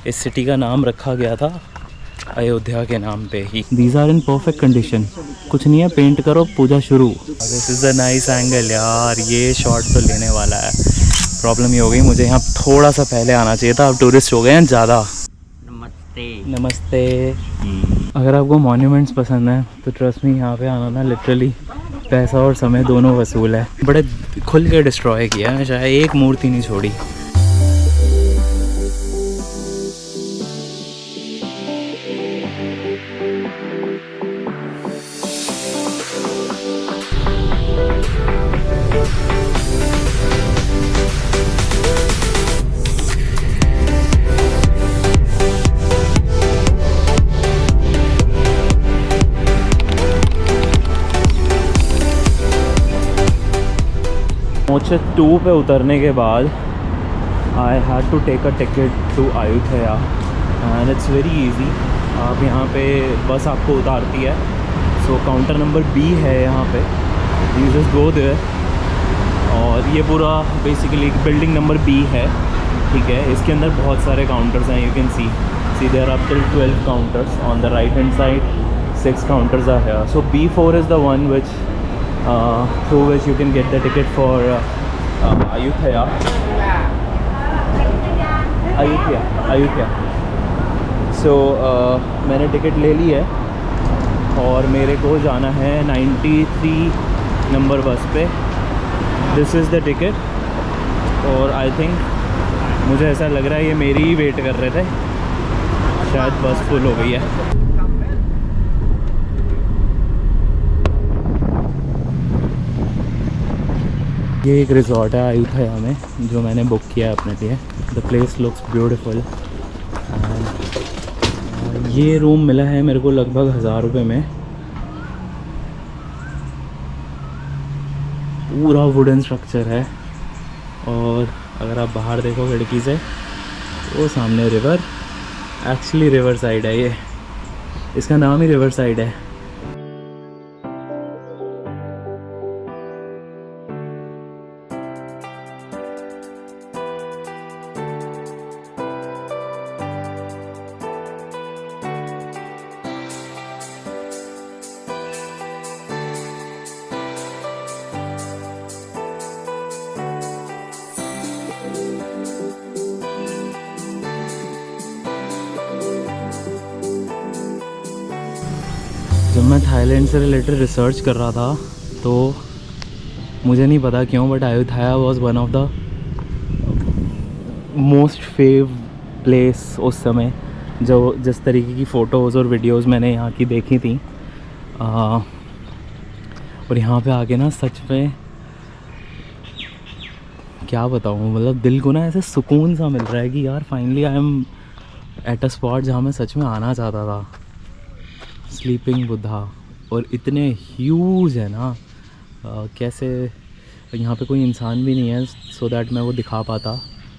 इस सिटी का नाम रखा गया था अयोध्या के नाम पे ही। These are in perfect condition, कुछ नहीं है, पेंट करो पूजा शुरू। This is a nice angle यार, ये शॉट तो लेने वाला है। प्रॉब्लम ये हो गई, मुझे यहाँ थोड़ा सा पहले आना चाहिए था, अब टूरिस्ट हो गए हैं ज़्यादा। नमस्ते। नमस्ते। अगर आपको मॉन्यूमेंट्स पसंद है तो ट्रस्ट मी, यहाँ पे आना ना लिटरली पैसा और समय दोनों वसूल है। बड़े खुल के डिस्ट्रॉय किया है, शायद एक मूर्ति नहीं छोड़ी। मोचे 2 पे उतरने के बाद I had to take a ticket to Ayodhya and it's very easy. आप यहाँ पे बस आपको उतारती है, सो काउंटर नंबर B है यहाँ पे, यू जस्ट गो देयर। और ये पूरा बेसिकली बिल्डिंग नंबर B है, ठीक है। इसके अंदर बहुत सारे काउंटर्स हैं, you can see there are till 12 counters on the right hand side, 6 counters are here. So B4 is the one which through which you can get the ticket for Ayodhya. So मैंने ticket ले ली है और मेरे को जाना है 93 number बस पे। दिस इज़ द टिकट और आई थिंक मुझे ऐसा लग रहा है ये मेरी ही वेट कर रहे थे, शायद बस फुल हो गई है। ये एक रिजॉर्ट है अयोध्या में जो मैंने बुक किया है अपने लिए। The place looks beautiful and ये रूम मिला है मेरे को लगभग 1000 रुपये में। पूरा वुडन स्ट्रक्चर है और अगर आप बाहर देखो खिड़की से, वो सामने रिवर, एक्चुअली रिवर साइड है ये, इसका नाम ही रिवर साइड है। जब मैं थाईलैंड से रिलेटेड रिसर्च कर रहा था तो मुझे नहीं पता क्यों, but Ayodhya was one of the most fav place उस समय, जो जिस तरीके की फ़ोटोज़ और वीडियोस मैंने यहाँ की देखी थी। और यहाँ पे आके ना सच में क्या बताऊँ, मतलब दिल को ना ऐसे सुकून सा मिल रहा है कि यार finally I am at a spot जहाँ मैं सच में आना चाहता था। स्लीपिंग बुद्धा, और इतने ह्यूज है ना, कैसे यहाँ पे कोई इंसान भी नहीं है सो दैट मैं वो दिखा पाता,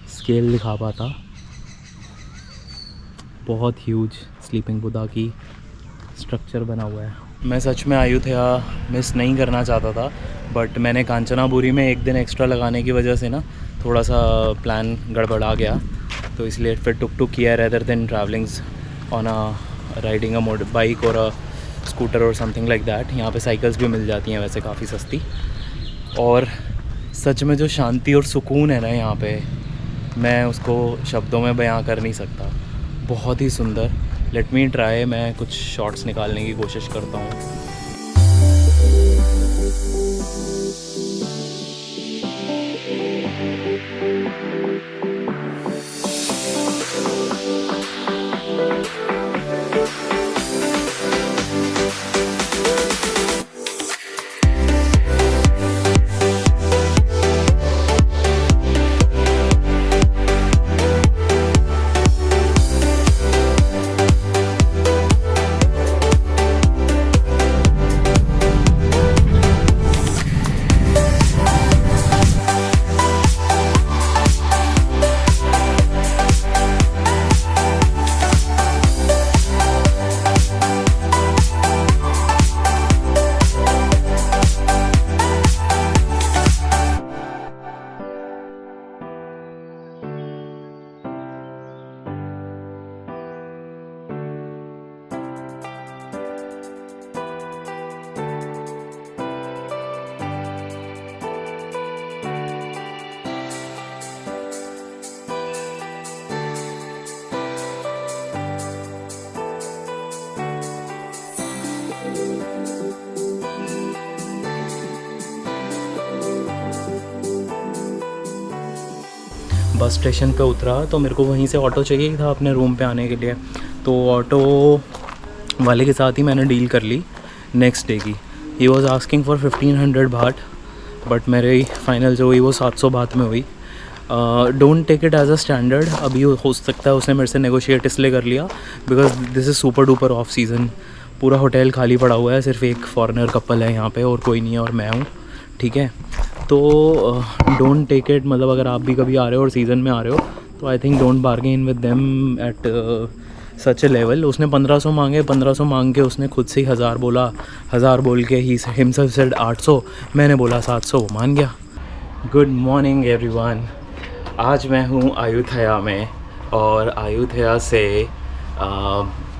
स्केल दिखा पाता। बहुत ह्यूज स्लीपिंग बुद्धा की स्ट्रक्चर बना हुआ है। मैं सच में अयोध्या मिस नहीं करना चाहता था, बट मैंने कांचनापुरी में एक दिन एक्स्ट्रा लगाने की वजह से ना थोड़ा सा प्लान गड़बड़ा गया, तो इसलिए फिर टुक किया rather than travellings on a riding a motor bike और अ स्कूटर और समथिंग लाइक दैट। यहाँ पे साइकिल्स भी मिल जाती हैं वैसे काफ़ी सस्ती, और सच में जो शांति और सुकून है ना यहाँ पे, मैं उसको शब्दों में बयां कर नहीं सकता। बहुत ही सुंदर। लेट मी ट्राई, मैं कुछ शॉट्स निकालने की कोशिश करता हूँ। बस स्टेशन पे उतरा तो मेरे को वहीं से ऑटो चाहिए था अपने रूम पे आने के लिए। तो ऑटो वाले के साथ ही मैंने डील कर ली नेक्स्ट डे की। ही वॉज आस्किंग फॉर 1500 बाट, बट मेरी फाइनल जो हुई वो 700 बात में हुई। Don't take it as a standard. अभी हो सकता है उसने मेरे से नेगोशिएट इसलिए कर लिया because this is super duper of season. पूरा होटल खाली पड़ा हुआ है, सिर्फ एक फॉरेनर कपल है यहाँ पे और कोई नहीं है और मैं हूँ, ठीक है। तो डोंट टेक इट, मतलब अगर आप भी कभी आ रहे हो और सीज़न में आ रहे हो तो I think don't bargain with them at such A level. उसने 1500 मांगे, 1500 मांग के उसने खुद से ही 1000 बोला, 1000 बोल के ही हिमसेल्फ सेड 800, मैंने बोला 700, वो मान गया। Good morning everyone. आज मैं हूँ अयोध्या में और अयोध्या से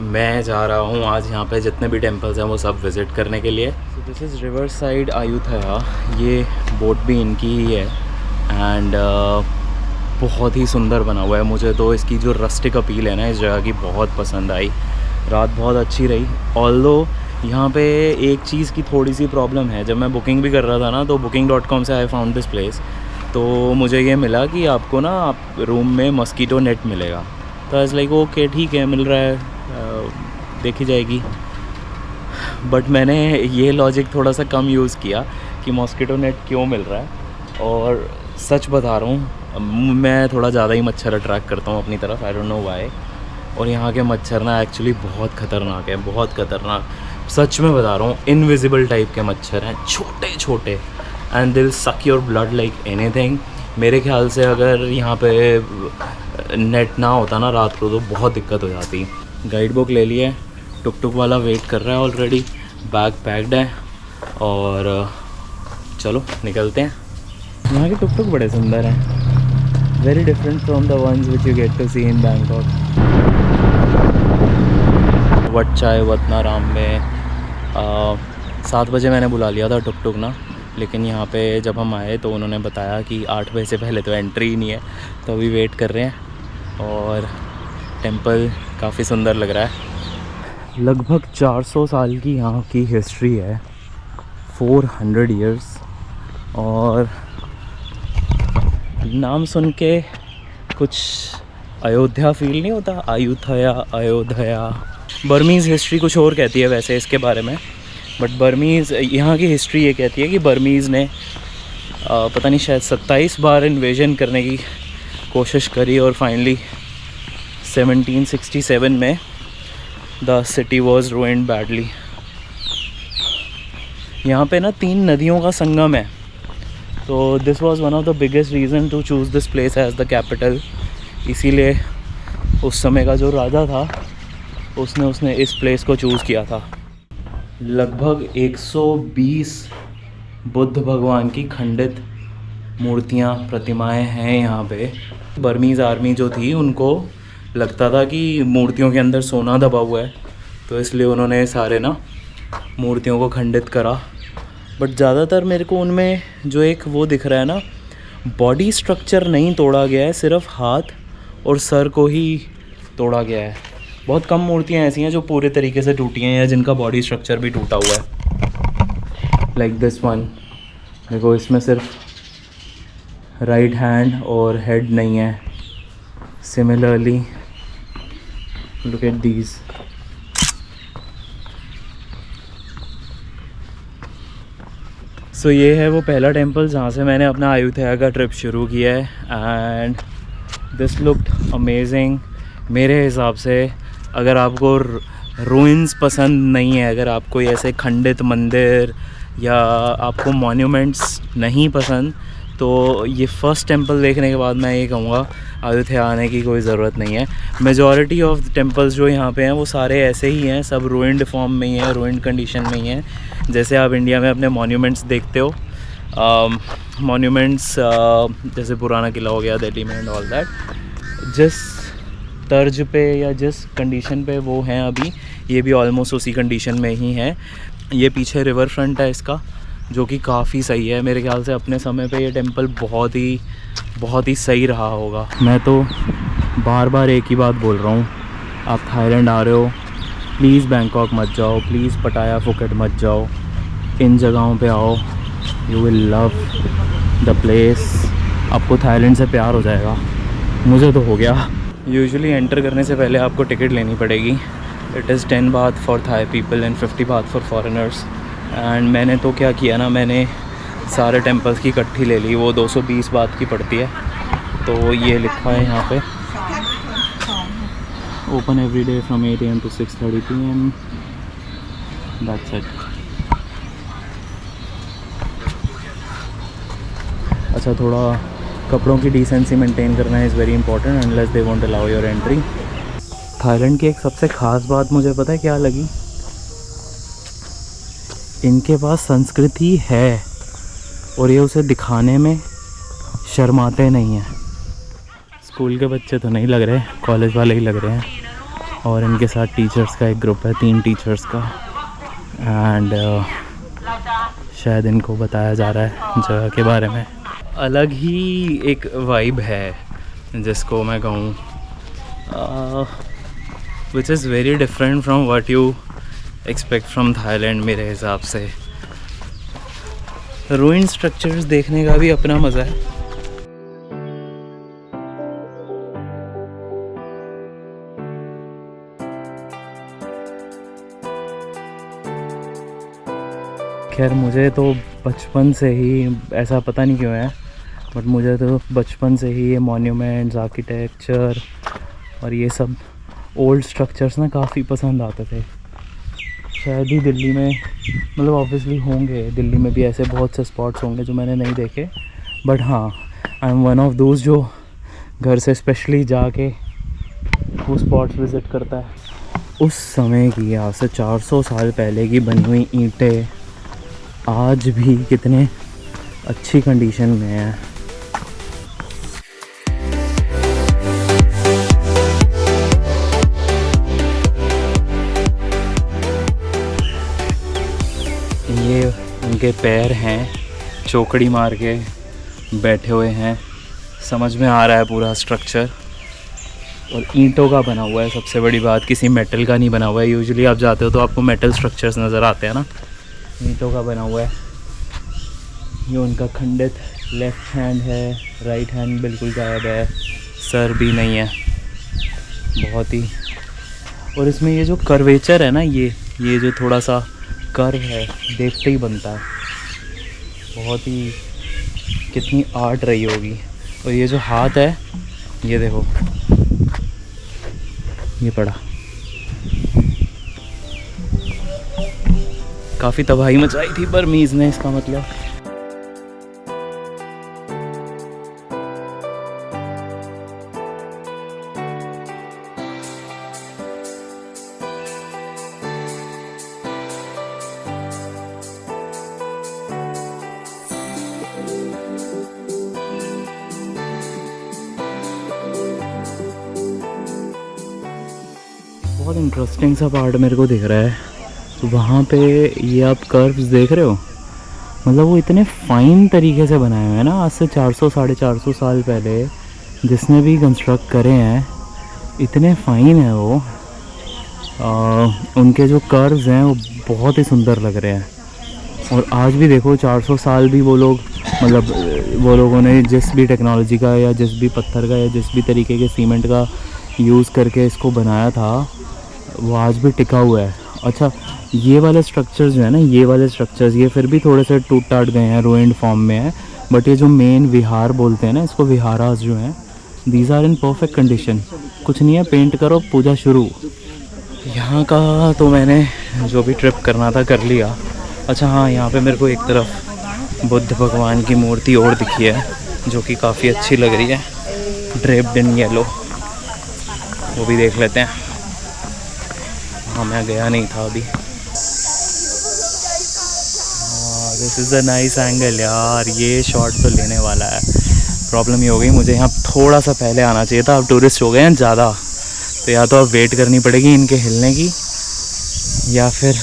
मैं जा रहा हूँ आज यहाँ पे जितने भी टेम्पल्स हैं वो सब विज़िट करने के लिए। So this is river side Ayodhya. ये बोट भी इनकी ही है एंड बहुत ही सुंदर बना हुआ है। मुझे तो इसकी जो रस्टिक अपील है ना इस जगह की बहुत पसंद आई। रात बहुत अच्छी रही। ऑल्दो यहाँ पे एक चीज़ की थोड़ी सी प्रॉब्लम है, जब मैं बुकिंग भी कर रहा था ना तो booking.com से आई फाउंड दिस प्लेस, तो मुझे ये मिला कि आपको ना आप रूम में मस्कीटो नेट मिलेगा। तो आई वाज लाइक ओके ठीक है, मिल रहा है, देखी जाएगी। बट मैंने ये लॉजिक थोड़ा सा कम यूज़ किया कि मॉस्किटो नेट क्यों मिल रहा है। और सच बता रहा हूँ, मैं थोड़ा ज़्यादा ही मच्छर अट्रैक्ट करता हूँ अपनी तरफ, आई डोंट नो व्हाई। और यहाँ के मच्छर ना एक्चुअली बहुत ख़तरनाक है, बहुत ख़तरनाक। सच में बता रहा हूँ, इनविजिबल टाइप के मच्छर हैं, छोटे छोटे, एंड दे विल सक योर ब्लड लाइक एनीथिंग। मेरे ख्याल से अगर यहाँ पे नेट ना होता ना रात को तो बहुत दिक्कत हो जाती। गाइड बुक ले लिए, टुक टुक वाला वेट कर रहा है ऑलरेडी, बैग पैक्ड है और चलो निकलते हैं। यहाँ के टुक टुक बड़े सुंदर हैं, very different from the ones which you get to see in Bangkok. Wat Chai Watthanaram में 7 बजे मैंने बुला लिया था टुक टुक ना, लेकिन यहाँ पे जब हम आए तो उन्होंने बताया कि 8 बजे से पहले तो एंट्री ही नहीं है, तो अभी वेट कर रहे हैं। और टेंपल काफ़ी सुंदर लग रहा है। लगभग 400 साल की यहाँ की हिस्ट्री है, 400 इयर्स। और नाम सुन के कुछ अयोध्या फील नहीं होता, अयोध्या अयोध्या। बर्मीज़ हिस्ट्री कुछ और कहती है वैसे इसके बारे में, बट बर्मीज़ यहाँ की हिस्ट्री ये कहती है कि बर्मीज़ ने पता नहीं शायद 27 बार इन्वेजन करने की कोशिश करी और फाइनली 1767 में the city was ruined badly. यहाँ पे ना 3 नदियों का संगम है, तो this was one of the biggest reason to choose this place as the capital. इसीलिए उस समय का जो राजा था उसने इस प्लेस को चूज़ किया था। लगभग 120 बुद्ध भगवान की खंडित मूर्तियाँ, प्रतिमाएं हैं यहाँ पे। बर्मीज़ आर्मी जो थी उनको लगता था कि मूर्तियों के अंदर सोना दबा हुआ है, तो इसलिए उन्होंने सारे ना मूर्तियों को खंडित करा। बट ज़्यादातर मेरे को उनमें जो एक वो दिख रहा है ना, बॉडी स्ट्रक्चर नहीं तोड़ा गया है, सिर्फ हाथ और सर को ही तोड़ा गया है। बहुत कम मूर्तियाँ ऐसी हैं जो पूरे तरीके से टूटी हैं या जिनका बॉडी स्ट्रक्चर भी टूटा हुआ है, लाइक दिस वन। देखो इसमें सिर्फ राइट हैंड और हेड नहीं है। Similarly look at these. So ये है वो पहला टेंपल जहाँ से मैंने अपना अयोध्या का ट्रिप शुरू किया है एंड दिस लुक्ड अमेजिंग। मेरे हिसाब से अगर आपको रूइंस पसंद नहीं है, अगर आपको ऐसे खंडित मंदिर या आपको मॉन्यूमेंट्स नहीं पसंद, तो ये फ़र्स्ट टेंपल देखने के बाद मैं ये कहूँगा अयोध्या आने की कोई ज़रूरत नहीं है। मेजॉरिटी ऑफ टेंपल्स जो यहाँ पे हैं वो सारे ऐसे ही हैं, सब रूइंड फॉर्म में ही हैं, रूइंड कंडीशन में ही हैं। जैसे आप इंडिया में अपने मॉन्यूमेंट्स देखते हो, मॉन्यूमेंट्स जैसे पुराना किला हो गया दिल्ली में एंड ऑल दैट, जिस तर्ज पे या जिस कंडीशन पे वो हैं अभी, ये भी ऑलमोस्ट उसी कंडीशन में ही हैं। ये पीछे रिवर फ्रंट है इसका, जो कि काफ़ी सही है। मेरे ख्याल से अपने समय पे ये टेंपल बहुत ही सही रहा होगा। मैं तो बार बार एक ही बात बोल रहा हूँ, आप थाईलैंड आ रहे हो प्लीज़ बैंकॉक मत जाओ, प्लीज़ पटाया फुकेट मत जाओ, इन जगहों पे आओ, you will love the place. आपको थाईलैंड से प्यार हो जाएगा। मुझे तो हो गया। यूजुअली एंटर करने से पहले आपको टिकट लेनी पड़ेगी। इट इज़ 10 बात फॉर थाई पीपल एंड 50 बात फॉर फॉरेनर्स। एंड मैंने तो क्या किया ना, मैंने सारे टेंपल्स की इकट्ठी ले ली, वो 220 बात की पड़ती है। तो ये लिखा है यहाँ पे, open every day from 8 AM to 6:30 PM। That's it. अच्छा, थोड़ा कपड़ों की डिसेंसी मेंटेन करना is very important unless they won't allow your entry. Thailand की एक सबसे ख़ास बात मुझे पता है क्या लगी, इनके पास संस्कृति है और ये उसे दिखाने में शर्माते नहीं हैं। स्कूल के बच्चे तो नहीं लग रहे, कॉलेज वाले ही लग रहे हैं। और इनके साथ टीचर्स का एक ग्रुप है, 3 टीचर्स का। एंड शायद इनको बताया जा रहा है जगह के बारे में। अलग ही एक वाइब है जिसको मैं कहूँ, विच is very different from what you expect from Thailand मेरे हिसाब से। रूइन स्ट्रक्चर्स देखने का भी अपना मज़ा है। खैर मुझे तो बचपन से ही ऐसा, पता नहीं क्यों है, बट मुझे तो बचपन से ही ये मॉन्यूमेंट्स, आर्किटेक्चर और ये सब ओल्ड स्ट्रक्चर्स ना काफ़ी पसंद आते थे। शायद ही दिल्ली में, मतलब ऑब्वियसली होंगे, दिल्ली में भी ऐसे बहुत से स्पॉट्स होंगे जो मैंने नहीं देखे, बट हाँ, I am one of those जो घर से स्पेशली जाके वो स्पॉट्स विज़िट करता है। उस समय की, आज से 400 साल पहले की बनी हुई ईंटें आज भी कितने अच्छी कंडीशन में है। ये उनके पैर हैं, चौकड़ी मार के बैठे हुए हैं। समझ में आ रहा है पूरा स्ट्रक्चर, और ईंटों का बना हुआ है। सबसे बड़ी बात, किसी मेटल का नहीं बना हुआ है। यूजुअली आप जाते हो तो आपको मेटल स्ट्रक्चर्स नज़र आते हैं ना, ईंटों का बना हुआ है। ये उनका खंडित लेफ़्ट हैंड है, राइट हैंड बिल्कुल गायब है, सर भी नहीं है। बहुत ही, और इसमें ये जो कर्वेचर है ना, ये जो थोड़ा सा कर्व है, देखते ही बनता है। बहुत ही, कितनी आर्ट रही होगी। और ये जो हाथ है, ये देखो, ये पड़ा, काफ़ी तबाही मचाई थी बर्मीज़ ने, इसका मतलब। बहुत इंटरेस्टिंग सा पार्ट मेरे को दिख रहा है। तो वहाँ पे ये आप कर्व्स देख रहे हो, मतलब वो इतने फाइन तरीके से बनाए हुए हैं ना। आज से 400-450 साल पहले जिसने भी कंस्ट्रक्ट करे हैं, इतने फाइन है वो। उनके जो कर्व्स हैं वो बहुत ही सुंदर लग रहे हैं। और आज भी देखो, 400 साल भी वो लोग, मतलब वो लोगों ने जिस भी टेक्नोलॉजी का या जिस भी पत्थर का या जिस भी तरीके के सीमेंट का यूज़ करके इसको बनाया था, वो आज भी टिका हुआ है। अच्छा, ये वाले स्ट्रक्चर्स जो है ना, ये वाले स्ट्रक्चर्स, ये फिर भी थोड़े से टूट टाट गए हैं, रूइंड फॉर्म में है। बट ये जो मेन विहार बोलते हैं ना इसको, विहारास जो हैं, these are in perfect condition. कुछ नहीं है, पेंट करो, पूजा शुरू। यहाँ का तो मैंने जो भी ट्रिप करना था कर लिया। अच्छा हाँ, यहाँ पे मेरे को एक तरफ बुद्ध भगवान की मूर्ति और दिखी है जो कि काफ़ी अच्छी लग रही है, ड्रेप्ड इन येलो। वो भी देख लेते हैं। हाँ, मैं गया नहीं था अभी। This is a nice angle यार, ये शॉट तो लेने वाला है। प्रॉब्लम ये हो गई, मुझे यहाँ थोड़ा सा पहले आना चाहिए था। अब टूरिस्ट हो गए हैं ज़्यादा, तो या तो अब वेट करनी पड़ेगी इनके हिलने की, या फिर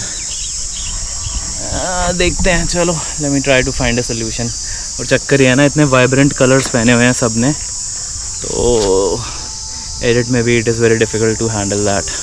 देखते हैं। चलो, let me try to find a solution. और चक्कर ये है ना, इतने वाइब्रेंट कलर्स पहने हुए हैं सब ने, तो एडिट में भी it is very difficult to handle that.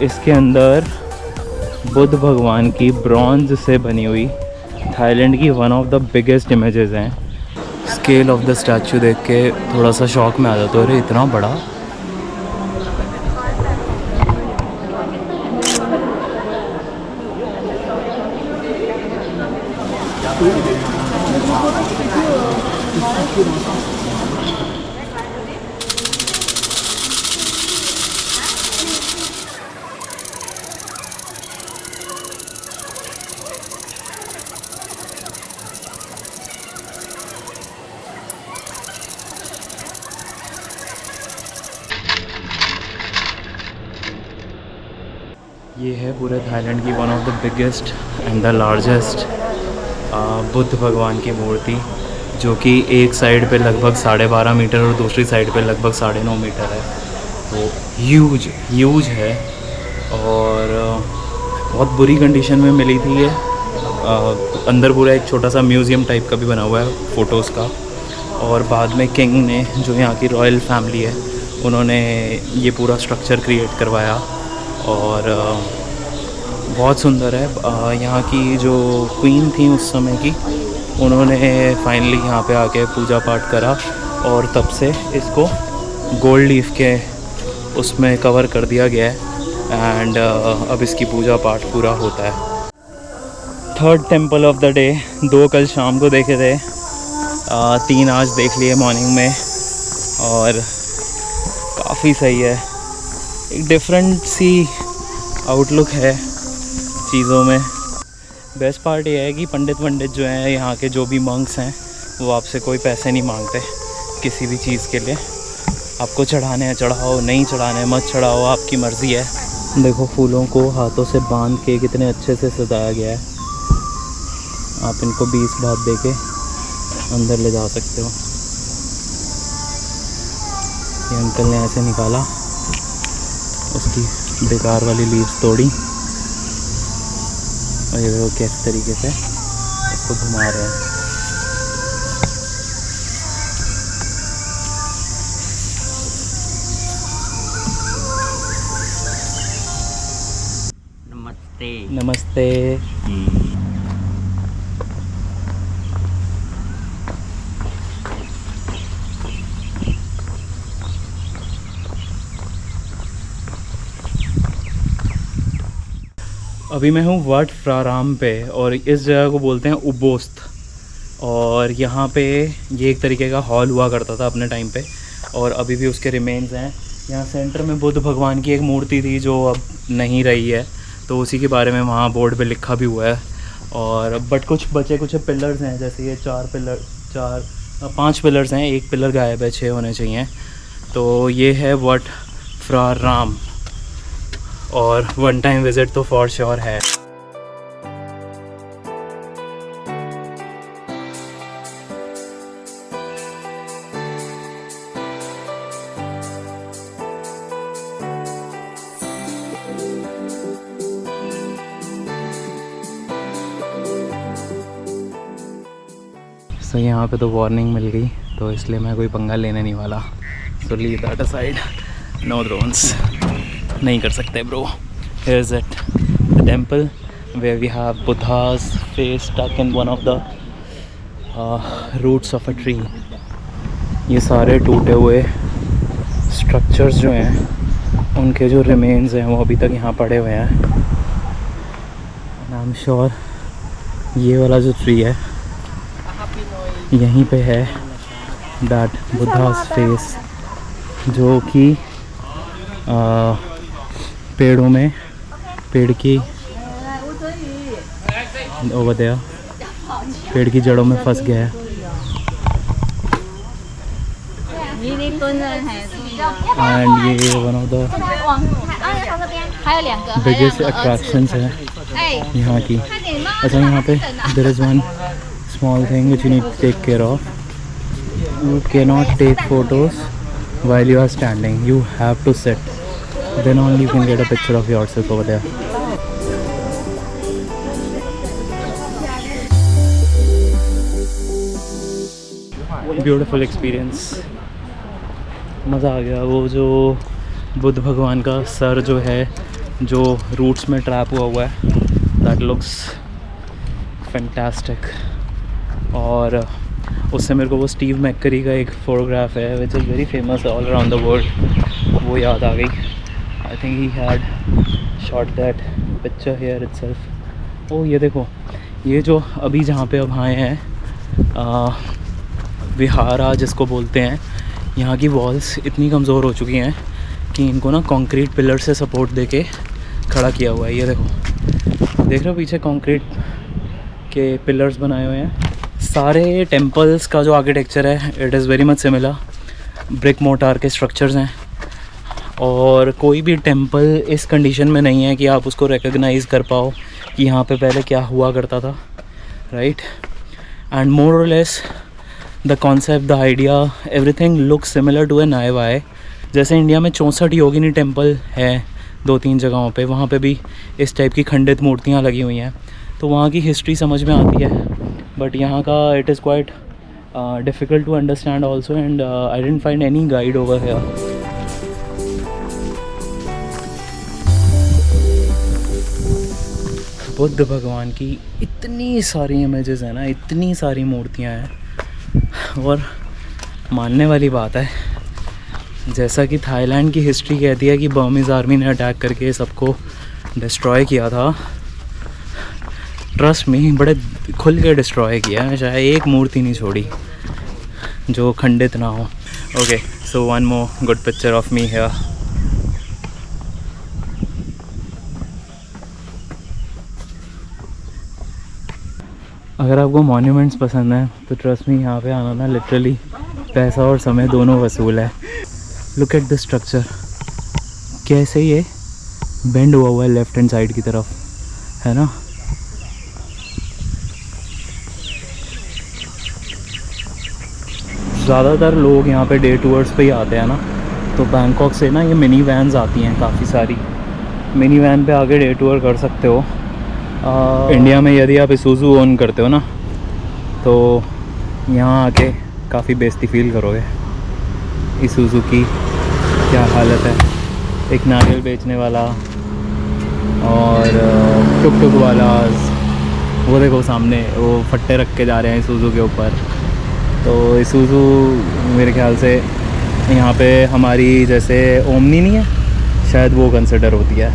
इसके अंदर बुद्ध भगवान की ब्रॉन्ज से बनी हुई थाईलैंड की one of the biggest images हैं। स्केल ऑफ द स्टैचू देख के थोड़ा सा शॉक में आ जाता है, अरे इतना बड़ा। ये है पूरे थाईलैंड की one of the biggest and the largest Buddha भगवान की मूर्ति, जो कि एक साइड पे लगभग 12.5 मीटर और दूसरी साइड पे लगभग 9.5 मीटर है। तो ह्यूज है और बहुत बुरी कंडीशन में मिली थी ये। अंदर पूरा एक छोटा सा म्यूज़ियम टाइप का भी बना हुआ है फ़ोटोज़ का। और बाद में किंग ने, जो यहाँ की रॉयल फैमिली है, उन्होंने ये पूरा स्ट्रक्चर क्रिएट करवाया और बहुत सुंदर है। यहाँ की जो क्वीन थी उस समय की, उन्होंने फाइनली यहाँ पे आके पूजा पाठ करा और तब से इसको गोल्ड लीफ के उसमें कवर कर दिया गया है एंड अब इसकी पूजा पाठ पूरा होता है। Third temple of the day, 2 कल शाम को देखे थे, 3 आज देख लिए मॉर्निंग में और काफ़ी सही है। एक डिफरेंट सी आउटलुक है चीज़ों में। बेस्ट पार्ट ये है कि पंडित जो हैं यहाँ के, जो भी मंक्स हैं, वो आपसे कोई पैसे नहीं मांगते किसी भी चीज़ के लिए। आपको चढ़ाने हैं चढ़ाओ, नहीं चढ़ाने मत चढ़ाओ, आपकी मर्ज़ी है। देखो फूलों को हाथों से बांध के कितने अच्छे से सजाया गया है। आप इनको 20 बात दे के अंदर ले जा सकते हो। ये अंकल ने ऐसे निकाला, उसकी बेकार वाली लीव्स तोड़ी और ये वो किस तरीके से इसको घुमा रहे हैं। नमस्ते। अभी मैं हूँ वट फ्राराम पे और इस जगह को बोलते हैं उबोस्त। और यहाँ पे ये एक तरीके का हॉल हुआ करता था अपने टाइम पे और अभी भी उसके रिमेन्स हैं। यहाँ सेंटर में बुद्ध भगवान की एक मूर्ति थी जो अब नहीं रही है, तो उसी के बारे में वहाँ बोर्ड पे लिखा भी हुआ है। और बट कुछ बचे कुछ पिलर्स हैं, जैसे ये 5 पिलर्स हैं, एक पिलर गायब है, 6 होने चाहिए। तो ये है वट फ्राराम और वन टाइम विज़िट तो फॉर श्योर है। तो यहाँ पे तो वार्निंग मिल गई, तो इसलिए मैं कोई पंगा लेने नहीं वाला। So leave that aside, no drones, नहीं कर सकते bro. Here is it, the temple where we have Buddha's face stuck in one of the roots of a tree। ये सारे टूटे हुए स्ट्रक्चर्स जो हैं, उनके जो रिमेन्स हैं वो अभी तक यहाँ पड़े हुए हैं। आई एम श्योर ये वाला जो ट्री है यहीं पे है दैट बुद्धा's face, जो कि पेड़ों में, पेड़ की ओवर देयर, पेड़ की जड़ों में फंस गया है। एंड ये one of the biggest attractions है यहाँ की। अच्छा, यहाँ पे there is one small thing which you need to take care of. You cannot take photos while you are standing. You have to sit. Then only you can get a picture of yourself over there. Beautiful experience. मज़ा आ गया। वो जो बुद्ध भगवान का sir जो है जो roots में ट्रैप हुआ है, दैट लुक्स फैंटास्टिक। और उससे मेरे को वो स्टीव मैकरी का एक फ़ोटोग्राफ है which is very famous all around the world, वो याद आ गई। I think he had shot that picture here itself. ओ ये देखो, ये जो अभी जहाँ पे अब आए हैं विहारा जिसको बोलते हैं, यहाँ की वॉल्स इतनी कमज़ोर हो चुकी हैं कि इनको ना कंक्रीट पिलर से सपोर्ट देके खड़ा किया हुआ है। ये देखो, देख रहे हो पीछे कंक्रीट के पिलर्स बनाए हुए हैं। सारे टेम्पल्स का जो आर्किटेक्चर है it is very much similar, brick mortar के स्ट्रक्चर्स हैं। और कोई भी टेम्पल इस कंडीशन में नहीं है कि आप उसको रिकग्नाइज़ कर पाओ कि यहाँ पे पहले क्या हुआ करता था, right. And more or less the concept, the idea, everything looks similar to a नायवाय। जैसे इंडिया में 64 योगिनी टेम्पल है 2-3 जगहों पे, वहाँ पे भी इस टाइप की खंडित मूर्तियाँ लगी हुई हैं, तो वहाँ की हिस्ट्री समझ में आती है। बट यहाँ का it is quite difficult to understand also, and I didn't find any guide over here. Buddha भगवान की इतनी सारी इमेजेस हैं ना, इतनी सारी मूर्तियाँ हैं। और मानने वाली बात है, जैसा कि थाईलैंड की हिस्ट्री कहती है कि बर्मीज़ आर्मी ने अटैक करके सबको डिस्ट्रॉय किया था, ट्रस्ट में बड़े खुल के डिस्ट्रॉय किया है, चाहे एक मूर्ति नहीं छोड़ी जो खंडित ना हो। Okay, so one more good picture of me here. अगर आपको मॉन्यूमेंट्स पसंद है तो ट्रस्ट मी, यहाँ पे आना ना लिटरली पैसा और समय दोनों वसूल है। लुक एट द स्ट्रक्चर, कैसे ये बेंड हुआ है लेफ्ट हैंड साइड की तरफ, है ना। ज़्यादातर लोग यहाँ पे डे टूर्स पे ही आते हैं ना, तो बैंकॉक से ना ये मिनी वैन्स आती हैं काफ़ी सारी, मिनी वैन पे आके डे टूर कर सकते हो। इंडिया में यदि आप इसूज़ू ओन करते हो ना, तो यहाँ आके काफ़ी बेइज्जती फील करोगे। इसूज़ू की क्या हालत है, एक नारियल बेचने वाला और टुक टुक वाला, वो देखो सामने वो फट्टे रख के जा रहे हैं इसूज़ू के ऊपर। तो इसूज़ू मेरे ख्याल से यहाँ पे हमारी जैसे ओमनी नहीं है, शायद वो कंसिडर होती है।